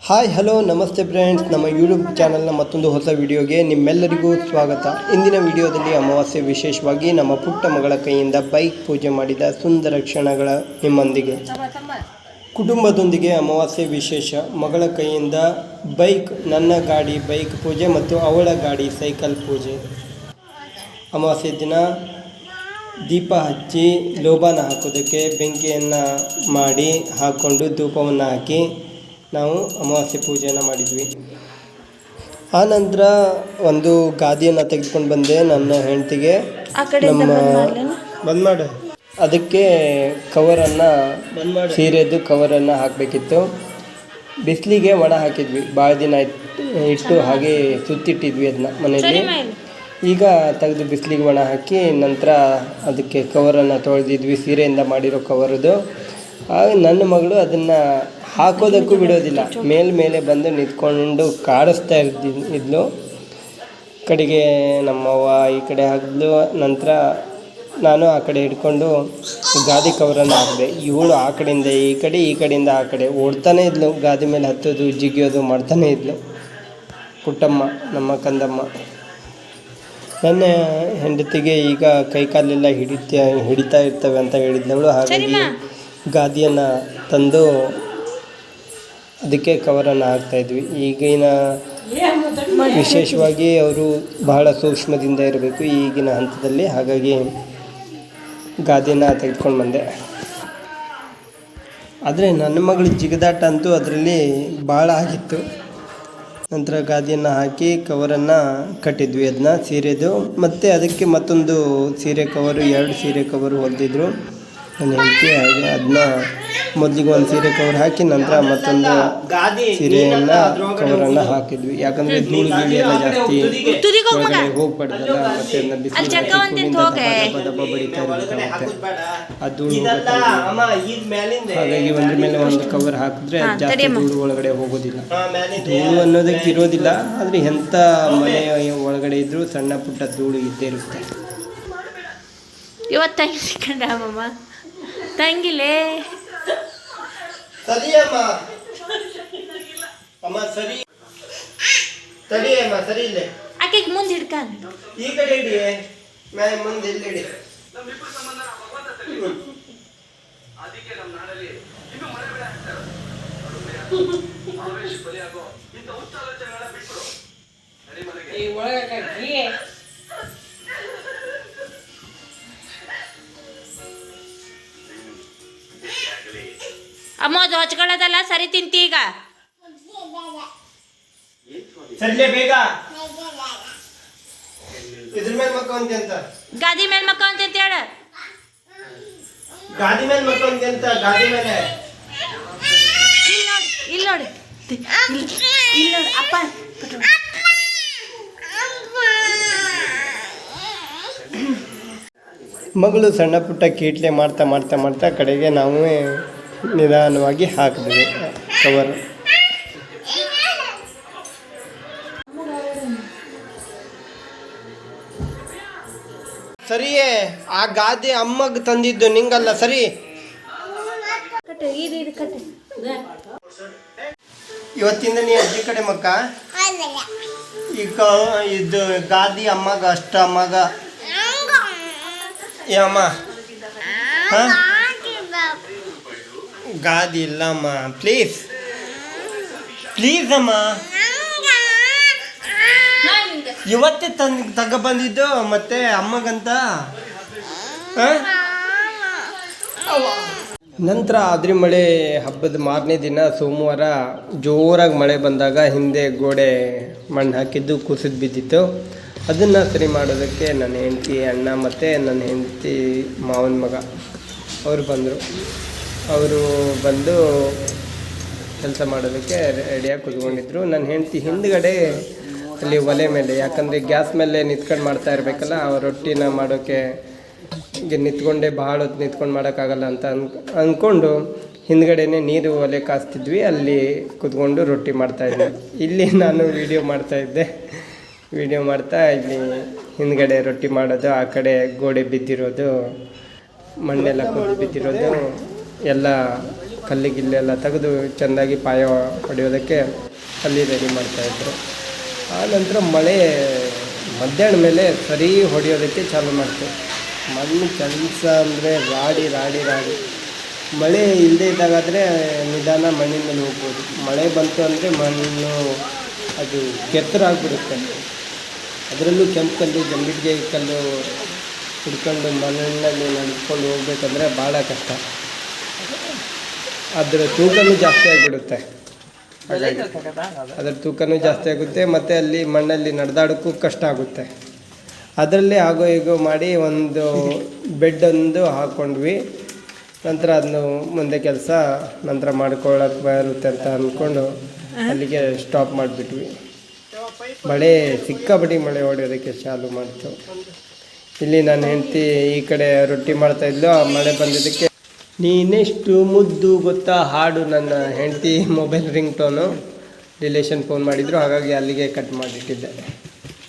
Hi hello ನಮಸ್ತೆ friends, ನಮ್ಮ YouTube ಚಾನಲ್ನ ಮತ್ತೊಂದು ಹೊಸ ವಿಡಿಯೋಗೆ ನಿಮ್ಮೆಲ್ಲರಿಗೂ ಸ್ವಾಗತ. ಇಂದಿನ ವಿಡಿಯೋದಲ್ಲಿ ಅಮಾವಾಸ್ಯೆ ವಿಶೇಷವಾಗಿ ನಮ್ಮ ಪುಟ್ಟ ಮಗಳ ಕೈಯಿಂದ ಬೈಕ್ ಪೂಜೆ ಮಾಡಿದ ಸುಂದರ ಕ್ಷಣಗಳ ನಿಮ್ಮೊಂದಿಗೆ. ಕುಟುಂಬದೊಂದಿಗೆ ಅಮಾವಾಸ್ಯೆ ವಿಶೇಷ. ಮಗಳ ಕೈಯಿಂದ ಬೈಕ್, ನನ್ನ ಗಾಡಿ ಬೈಕ್ ಪೂಜೆ ಮತ್ತು ಅವಳ ಗಾಡಿ ಸೈಕಲ್ ಪೂಜೆ. ಅಮಾವಾಸ್ಯೆ ದಿನ ದೀಪ ಹಚ್ಚಿ ಲೋಬಾನ ಹಾಕೋದಕ್ಕೆ ಬೆಂಕಿಯನ್ನು ಮಾಡಿ ಹಾಕ್ಕೊಂಡು ಧೂಪವನ್ನು ಹಾಕಿ ನಾವು ಅಮಾವಾಸ್ಯೆ ಪೂಜೆಯನ್ನು ಮಾಡಿದ್ವಿ. ಆ ನಂತರ ಒಂದು ಗಾದಿಯನ್ನು ತೆಗೆದುಕೊಂಡು ಬಂದೆ ನನ್ನ ಹೆಂಡತಿಗೆ. ನಮ್ಮ ಬಂದ್ ಮಾಡು, ಅದಕ್ಕೆ ಕವರನ್ನು ಸೀರೆದು ಕವರನ್ನು ಹಾಕಬೇಕಿತ್ತು. ಬಿಸಿಲಿಗೆ ಒಣ ಹಾಕಿದ್ವಿ, ಭಾಳ ದಿನ ಇಟ್ಟು ಹಾಗೆ ಸುತ್ತಿಟ್ಟಿದ್ವಿ ಅದನ್ನ ಮನೆಯಲ್ಲಿ. ಈಗ ತೆಗೆದು ಬಿಸಿಲಿಗೆ ಒಣ ಹಾಕಿ ನಂತರ ಅದಕ್ಕೆ ಕವರನ್ನು ತೊಳೆದಿದ್ವಿ, ಸೀರೆಯಿಂದ ಮಾಡಿರೋ ಕವರದು. ಆಗ ನನ್ನ ಮಗಳು ಅದನ್ನು ಹಾಕೋದಕ್ಕೂ ಬಿಡೋದಿಲ್ಲ, ಮೇಲೆ ಬಂದು ನಿಂತ್ಕೊಂಡು ಕಾಡಿಸ್ತಾ ಇದ್ಲು. ಕಡೆಗೆ ನಮ್ಮವ್ವ ಈ ಕಡೆ ಹಾಕಿದ್ಲು. ನಂತರ ನಾನು ಆ ಕಡೆ ಹಿಡ್ಕೊಂಡು ಗಾದಿ ಕವರನ್ನು ಹಾಕಿದೆ. ಇವಳು ಆ ಕಡೆಯಿಂದ ಈ ಕಡೆ, ಈ ಕಡೆಯಿಂದ ಆ ಕಡೆ ಓಡ್ತಾನೆ ಇದ್ಲು. ಗಾದಿ ಮೇಲೆ ಹತ್ತೋದು ಜಿಗಿಯೋದು ಮಾಡ್ತಾನೆ ಇದ್ಲು ಪುಟ್ಟಮ್ಮ, ನಮ್ಮ ಕಂದಮ್ಮ. ನನ್ನ ಹೆಂಡತಿಗೆ ಈಗ ಕೈಕಾಲೆಲ್ಲ ಹಿಡಿತಾ ಇರ್ತವೆ ಅಂತ ಹೇಳಿದ್ನವಳು. ಹಾಗಾಗಿ ಗಾದಿಯನ್ನು ತಂದು ಅದಕ್ಕೆ ಕವರನ್ನು ಹಾಕ್ತಾಯಿದ್ವಿ. ಈಗಿನ ವಿಶೇಷವಾಗಿ ಅವರು ಬಹಳ ಸೂಕ್ಷ್ಮದಿಂದ ಇರಬೇಕು ಈಗಿನ ಹಂತದಲ್ಲಿ. ಹಾಗಾಗಿ ಗಾದಿಯನ್ನು ತೆಗೆದುಕೊಂಡು ಬಂದೆ. ಆದರೆ ನನ್ನ ಮಗಳ ಜಿಗಿದಾಟ ಅಂತೂ ಅದರಲ್ಲಿ ಭಾಳ ಆಗಿತ್ತು. ನಂತರ ಗಾದಿಯನ್ನು ಹಾಕಿ ಕವರನ್ನು ಕಟ್ಟಿದ್ವಿ, ಅದನ್ನ ಸೀರೆದು. ಮತ್ತು ಅದಕ್ಕೆ ಮತ್ತೊಂದು ಸೀರೆ ಕವರು, 2 ಸೀರೆ ಕವರು ಹೊಲಿದಿದ್ರು ನನ್ನ ಹೆಂಡತಿ. ಹಾಗೆ ಅದನ್ನ ಮೊದಲಿಗೆ ಒಂದು ಸೀರೆ ಕವರ್ ಹಾಕಿ ನಂತರ ಮತ್ತೊಂದು ಸೀರೆಯನ್ನು ಕವರನ್ನು ಹಾಕಿದ್ವಿ. ಯಾಕಂದರೆ ಧೂಳು ಗೀಳಿ ಎಲ್ಲ ಜಾಸ್ತಿ ಹೋಗ್ಬಾರ್ದಲ್ಲ, ಮತ್ತು ದಬ್ಬ ಬಡಿತಾ ಇರಬೇಕಾಗುತ್ತೆ, ಆ ಧೂಳು ಹೋಗುತ್ತೆ. ಹಾಗಾಗಿ ಒಂದ್ರ ಮೇಲೆ ಒಂದು ಕವರ್ ಹಾಕಿದ್ರೆ ಜಾಸ್ತಿ ಧೂಳು ಒಳಗಡೆ ಹೋಗೋದಿಲ್ಲ. ಧೂಳು ಅನ್ನೋದಕ್ಕೆ ಇರೋದಿಲ್ಲ, ಆದರೆ ಎಂಥ ಮನೆಯ ಒಳಗಡೆ ಇದ್ರೂ ಸಣ್ಣ ಪುಟ್ಟ ಧೂಳು ಇದ್ದೇ ಇರುತ್ತೆ. ಇವತ್ತು ತಂಗಿ ಸಿಕ್ಕಂಡಮ್ಮ, ತಂಗಿಲೇ ಸರಿ ಅಮ್ಮ, ಅಮ್ಮ ಸರಿ, ಸರಿ ಅಮ್ಮ, ಸರಿ ಇಲ್ಲೇ ಆಕೆಗೆ ಮುಂದೆ ಹಿಡ್ಕ, ಈ ಕಡೆ ಹಿಡಿ, ಮುಂದೆ ಇಲ್ಲಿ ಹಿಡಿ. ಅಮ್ಮ ಅದು ಹಚ್ಕೊಳ್ಳೋದಲ್ಲ, ಸರಿ ತಿಂತಿ ಈಗ. ಸರಿಲೇ ಬೇಗ, ಇದ್ರ ಮೇಲೆ ಮಕ್ಕೊಂತಿ ಅಂತ, ಗಾದಿ ಮೇಲೆ ಮಕ್ಕೊಂತ ಅಂತ ಹೇಳ. ಗಾದಿ ಮೇಲೆ ಮಕ್ಕೊಂತಿ ಅಂತ, ಗಾದಿ ಮೇಲೆ. ಇಲ್ಲಿ ನೋಡಿ, ಇಲ್ಲಿ ನೋಡಿ ಅಪ್ಪ. ಮಗಳು ಸಣ್ಣ ಪುಟ್ಟ ಕೀಟ್ಲೆ ಮಾಡ್ತಾ ಮಾಡ್ತಾ ಮಾಡ್ತಾ ಕಡೆಗೆ ನಾವು ನಿಧಾನವಾಗಿ ಹಾಕಿದ್ವಿ ಕವರ್. ಸರಿಯೇ, ಆ ಗಾದಿ ಅಮ್ಮಗೆ ತಂದಿದ್ದು ನಿಂಗಲ್ಲ, ಸರಿ. ಇವತ್ತಿಂದ ನೀ ಅಜ್ಜಿ ಕಡೆ ಮಕ್ಕ. ಈಗ ಇದು ಗಾದಿ ಅಮ್ಮಗ ಅಷ್ಟ ಅಮ್ಮಗ ಅಮ್ಮ. ಹಾಂ, ಗಾದಿ ಇಲ್ಲಮ್ಮ, ಪ್ಲೀಸ್ ಪ್ಲೀಸ್ ಅಮ್ಮ. ಇವತ್ತೇ ತಗೊಬಂದಿದ್ದು ಮತ್ತೆ ಅಮ್ಮಗಂತ. ನಂತರ ಆದ್ರಿ ಮಳೆ ಹಬ್ಬದ ಮಾರನೇ ದಿನ ಸೋಮವಾರ ಜೋರಾಗಿ ಮಳೆ ಬಂದಾಗ ಹಿಂದೆ ಗೋಡೆ ಮಣ್ಣು ಹಾಕಿದ್ದು ಕುಸಿದು ಬಿದ್ದಿತ್ತು. ಅದನ್ನು ಸರಿ ಮಾಡೋದಕ್ಕೆ ನನ್ನ ಹೆಂಡತಿ, ಅಣ್ಣ ಮತ್ತು ನನ್ನ ಹೆಂಡತಿ ಮಾವನ ಮಗ ಅವರು ಬಂದರು. ಅವರು ಬಂದು ಕೆಲಸ ಮಾಡೋದಕ್ಕೆ ರೆಡಿಯಾಗಿ ಕೂತ್ಕೊಂಡಿದ್ರು. ನನ್ನ ಹೆಂಡತಿ ಹಿಂದ್ಗಡೆ ಅಲ್ಲಿ ಒಲೆ ಮೇಲೆ, ಯಾಕಂದರೆ ಗ್ಯಾಸ್ ಮೇಲೆ ನಿಂತ್ಕೊಂಡು ಮಾಡ್ತಾ ಇರಬೇಕಲ್ಲ, ರೊಟ್ಟಿನ ಮಾಡೋಕ್ಕೆ ನಿಂತ್ಕೊಂಡೆ ಭಾಳ ಹೊತ್ತು ನಿಂತ್ಕೊಂಡು ಮಾಡೋಕ್ಕಾಗಲ್ಲ ಅಂತ ಅಂದ್ಕೊಂಡು ಹಿಂದ್ಗಡೆನೇ ನೀರು ಒಲೆ ಕಾಸ್ತಿದ್ವಿ, ಅಲ್ಲಿ ಕೂತ್ಕೊಂಡು ರೊಟ್ಟಿ ಮಾಡ್ತಾಯಿದ್ವಿ. ಇಲ್ಲಿ ನಾನು ವೀಡಿಯೋ ಮಾಡ್ತಾಯಿದ್ದೆ. ವಿಡಿಯೋ ಮಾಡ್ತಾ ಇಲ್ಲಿ ಹಿಂದ್ಗಡೆ ರೊಟ್ಟಿ ಮಾಡೋದು, ಆ ಕಡೆ ಗೋಡೆ ಬಿದ್ದಿರೋದು, ಮಣ್ಣೆಲ್ಲ ಕೊದ್ದು ಬಿದ್ದಿರೋದು ಎಲ್ಲ ಕಲ್ಲಿಗಿಲ್ಲೆಲ್ಲ ತೆಗೆದು ಚೆಂದಾಗಿ ಪಾಯ ಹೊಡೆಯೋದಕ್ಕೆ ಅಲ್ಲಿ ರೆಡಿ ಮಾಡ್ತಾಯಿದ್ರು. ಆ ನಂತರ ಮಳೆ ಮಧ್ಯಾಹ್ನ ಮೇಲೆ ಸರಿ ಹೊಡೆಯೋದಕ್ಕೆ ಚಾಲು ಮಾಡ್ತು. ಮಣ್ಣು ಕೆಲಸ ಅಂದರೆ ರಾಡಿ ರಾಡಿ ರಾಡಿ. ಮಳೆ ಇಲ್ಲದೇ ಇದ್ದಾಗಾದರೆ ನಿಧಾನ ಮಣ್ಣಿನ ಮೇಲೆ ಹೋಗ್ಬೋದು. ಮಳೆ ಬಂತು ಅಂದರೆ ಮಣ್ಣು ಅದು ಕೆತ್ತರಾಗ್ಬಿಡುತ್ತೆ. ಅದರಲ್ಲೂ ಕೆಂಪು ಕಲ್ಲು ಜಂಬಿಟ್ಟಿಗೆ ಕಲ್ಲು ಹಿಡ್ಕೊಂಡು ಮಣ್ಣಿನಲ್ಲಿ ನಡೆಸ್ಕೊಂಡು ಹೋಗ್ಬೇಕಂದ್ರೆ ಭಾಳ ಕಷ್ಟ. ಅದರ ತೂಕನೂ ಜಾಸ್ತಿ ಆಗಿಬಿಡುತ್ತೆ. ಹಾಗಾಗಿ ಅದರ ತೂಕನೂ ಜಾಸ್ತಿ ಆಗುತ್ತೆ ಮತ್ತು ಅಲ್ಲಿ ಮಣ್ಣಲ್ಲಿ ನಡೆದಾಡೋಕ್ಕೂ ಕಷ್ಟ ಆಗುತ್ತೆ. ಅದರಲ್ಲೇ ಆಗೋ ಹೀಗೋ ಮಾಡಿ ಒಂದು ಬೆಡ್ಡೊಂದು ಹಾಕ್ಕೊಂಡ್ವಿ. ನಂತರ ಅದನ್ನು ಮುಂದೆ ಕೆಲಸ ನಂತರ ಮಾಡ್ಕೊಳ್ಳೋಕೆ ಬರುತ್ತೆ ಅಂತ ಅಂದ್ಕೊಂಡು ಅಲ್ಲಿಗೆ ಸ್ಟಾಪ್ ಮಾಡಿಬಿಟ್ವಿ. ಮಳೆ ಸಿಕ್ಕಾಪಟ್ಟಿ ಮಳೆ ಹೊಡೆಯೋದಕ್ಕೆ ಚಾಲು ಮಾಡ್ತು. ಇಲ್ಲಿ ನನ್ನ ಹೆಂಡತಿ ಈ ಕಡೆ ರೊಟ್ಟಿ ಮಾಡ್ತಾಯಿದ್ಲು. ಆ ಮಳೆ ಬಂದಿದ್ದಕ್ಕೆ ನೀನೆಷ್ಟು ಮುದ್ದು ಗೊತ್ತಾ ಹಾಡು ನನ್ನ ಹೆಂಡತಿ mobile ring tone relation phone ಮಾಡಿದರು. ಹಾಗಾಗಿ ಅಲ್ಲಿಗೆ ಕಟ್ ಮಾಡಿಟ್ಟಿದ್ದೆ.